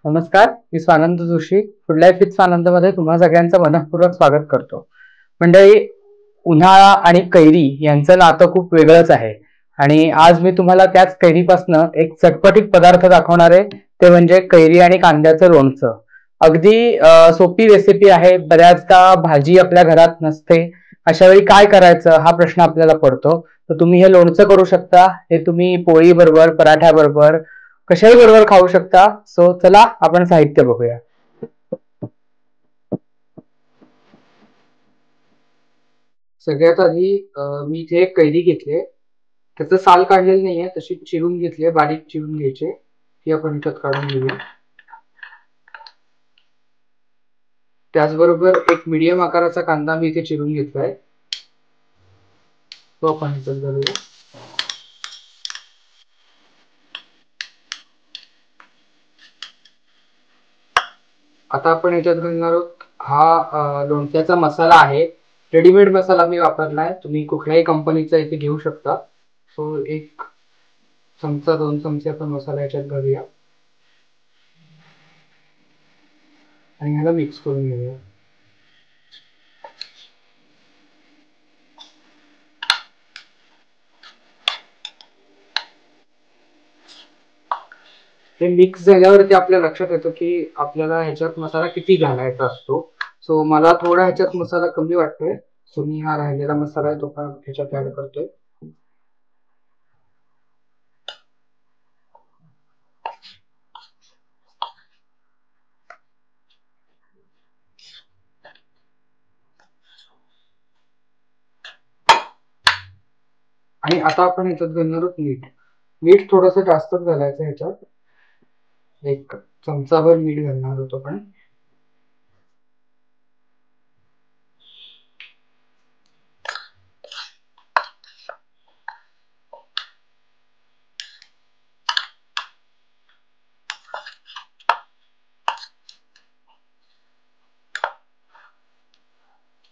नमस्कार, मी Swanand Joshi. Food life with स्वानंदमध्ये तुम्हा सगळ्यांचं मनःपूर्वक स्वागत करतो. मंडळी, उन्हाळा आणि कैरी यांचं नातं खूप वेगळंच आहे आणि आज मी तुम्हाला त्याच कैरीपासनं एक चटपटीत पदार्थ दाखवणार आहे, ते म्हणजे कैरी आणि कांद्याचं लोणचं. अगदी सोपी रेसिपी आहे. बऱ्याचदा भाजी आपल्या घरात नसते, अशा वेळी काय करायचं हा प्रश्न आपल्याला पडतो. तर तुम्ही हे लोणचं करू शकता. हे तुम्ही पोळी बरोबर, पराठ्या बरोबर, कशाही बरोबर खाऊ शकता. सो चला आपण साहित्य बघूया. सगळ्यात आधी मी इथे एक कैरी घेतली. त्याचं साल काढलेलं नाहीये, तशी चिरून घेतली, बारीक चिरून घ्यायचे. ती आपण इथं काढून घेऊया. त्याचबरोबर एक मीडियम आकाराचा कांदा मी इथे चिरून घेतलाय, तो आपण इथं घालूया. आता आपण याच्यात घालणार आहोत हा लोणच्याचा मसाला आहे. रेडीमेड मसाला मी वापरलाय, तुम्ही कुठल्याही कंपनीचा इथे घेऊ शकता. सो एक चमचा 2 चमचे आपण मसाला याच्यात घालूया आणि ह्याला मिक्स करून घेऊया. हे मिक्स झाल्यावरती आपल्या लक्षात येतं की आपल्याला ह्याच्यात मसाला किती घालायचा असतो. सो मला थोडा ह्याच्यात मसाला कमी वाटतोय, सो मी हा राहिलेला मसाला आहे तो पण ह्याच्यात ऍड करतोय. आणि आता आपण ह्याच्यात घालणार आहोत मीठ. मीठ थोडस जास्तच घालायचं ह्याच्यात. एक चमचाभर मीठ घालणार होतो आपण.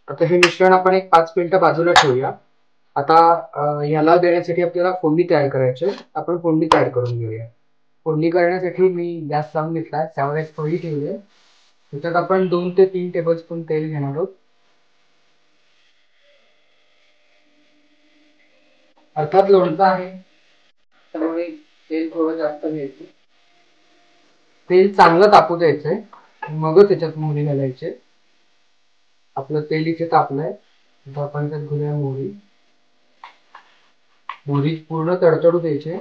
आता हे मिश्रण आपण एक 5 मिनिटं बाजूला ठेवूया. आता ह्याला देण्यासाठी आपल्याला फोडणी तयार करायची आहे. आपण फोडणी तयार करून घेऊया. फोडणी करण्यासाठी मी गॅस लावून घेतलाय, त्यावर एक कढई ठेवली आहे. त्याच्यात आपण 2 ते 3 टेबलस्पून तेल घेणार आहोत. अर्थात लोणचं आहे त्यामुळे तेल थोडं जास्त घ्यायचं. तेल चांगलं तापू द्यायचंय, मगच त्याच्यात मोहरी घालायचे. आपलं तेल इथे तापलंय, आता आपण त्यात घालूया मोहरी. मोहरी पूर्ण तडतडू द्यायचे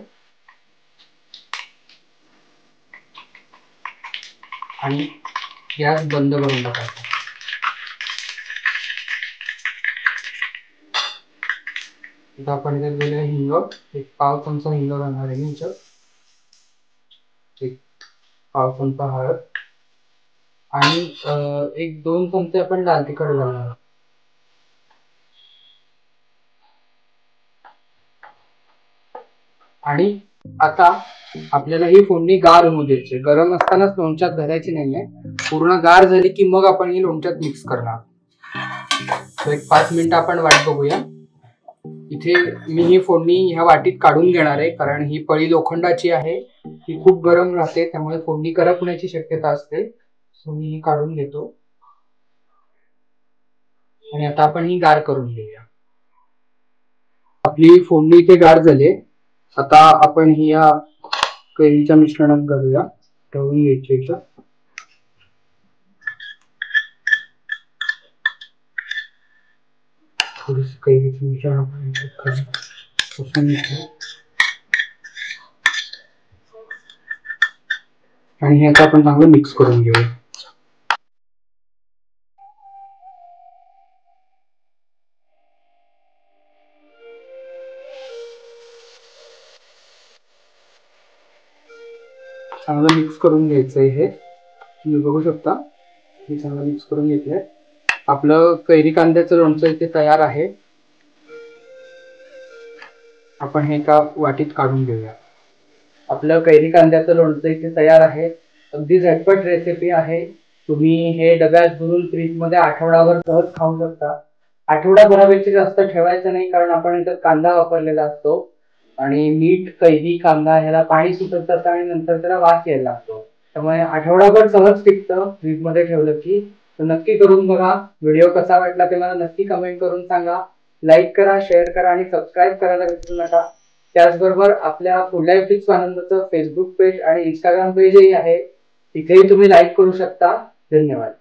आणि गॅस बंद करून टाकायचा. आता आपण त्यात घालूया हिंग. एक पाव चमचा हिंग घालणार आहे मी ह्याच्यात. एक पाव चमचा हळद आणि एक 2 चमचे आपण लाल तिखट घालणार आहोत. आणि आता आपल्याला ही फोडणी गार होऊ द्यायची. गरम असतानाच लोणच्यात घालायची नाहीये, पूर्ण गार झाली की मग आपण ही लोणच्यात मिक्स करणार. तर एक 5 मिनिटं आपण वाट बघूया. इथे मी ही फोडणी ह्या वाटीत काढून घेणार आहे, कारण ही पळी लोखंडाची आहे, ही खूप गरम राहते, त्यामुळे फोडणी करपण्याची शक्यता असते. सो मी ही काढून घेतो आणि आता आपण ही गार करून घेऊया. आपली फोडणी इथे गार झाली. आता आपण ही या कैरीच्या मिश्रणात घालूया. तळून घ्यायची याच्यात. थोडीशी कैरीची मिश्रण आपण पुसून घेतलं आणि हे आता आपण चांगलं मिक्स करून घेऊया. चांगलं मिक्स करून घ्यायचंय. हे तुम्ही बघू शकता, हे चांगलं मिक्स करून घेतलंय. आपलं कैरी कांद्याचं लोणचं इथे तयार आहे. आपण हे एका वाटीत काढून घेऊया. आपलं कैरी कांद्याचं लोणचं इथे तयार आहे. अगदी झटपट रेसिपी आहे. तुम्ही हे डब्यात भरून फ्रीज मध्ये आठवडाभर सहज खाऊ शकता. आठवडाभरापेक्षा जास्त ठेवायचं नाही, कारण आपण याच्यात कांदा वापरलेला असतो आणि मीठ, कैरी, कांदा ह्याला पाणी सुटत जातं आणि नंतर त्याला वास यायला लागतो. त्यामुळे आठवडाभर सहज टिकतं फ्रीज मध्ये ठेवलं की. तर नक्की करून बघा. व्हिडिओ कसा वाटला ते मला नक्की कमेंट करून सांगा. लाईक करा, शेअर करा आणि सबस्क्राईब करायला विसरू नका. त्याचबरोबर आपल्या फूड लाईफ विथ स्वानंदचं फेसबुक पेज आणि इंस्टाग्राम पेजही आहे, तिथेही तुम्ही लाईक करू शकता. धन्यवाद.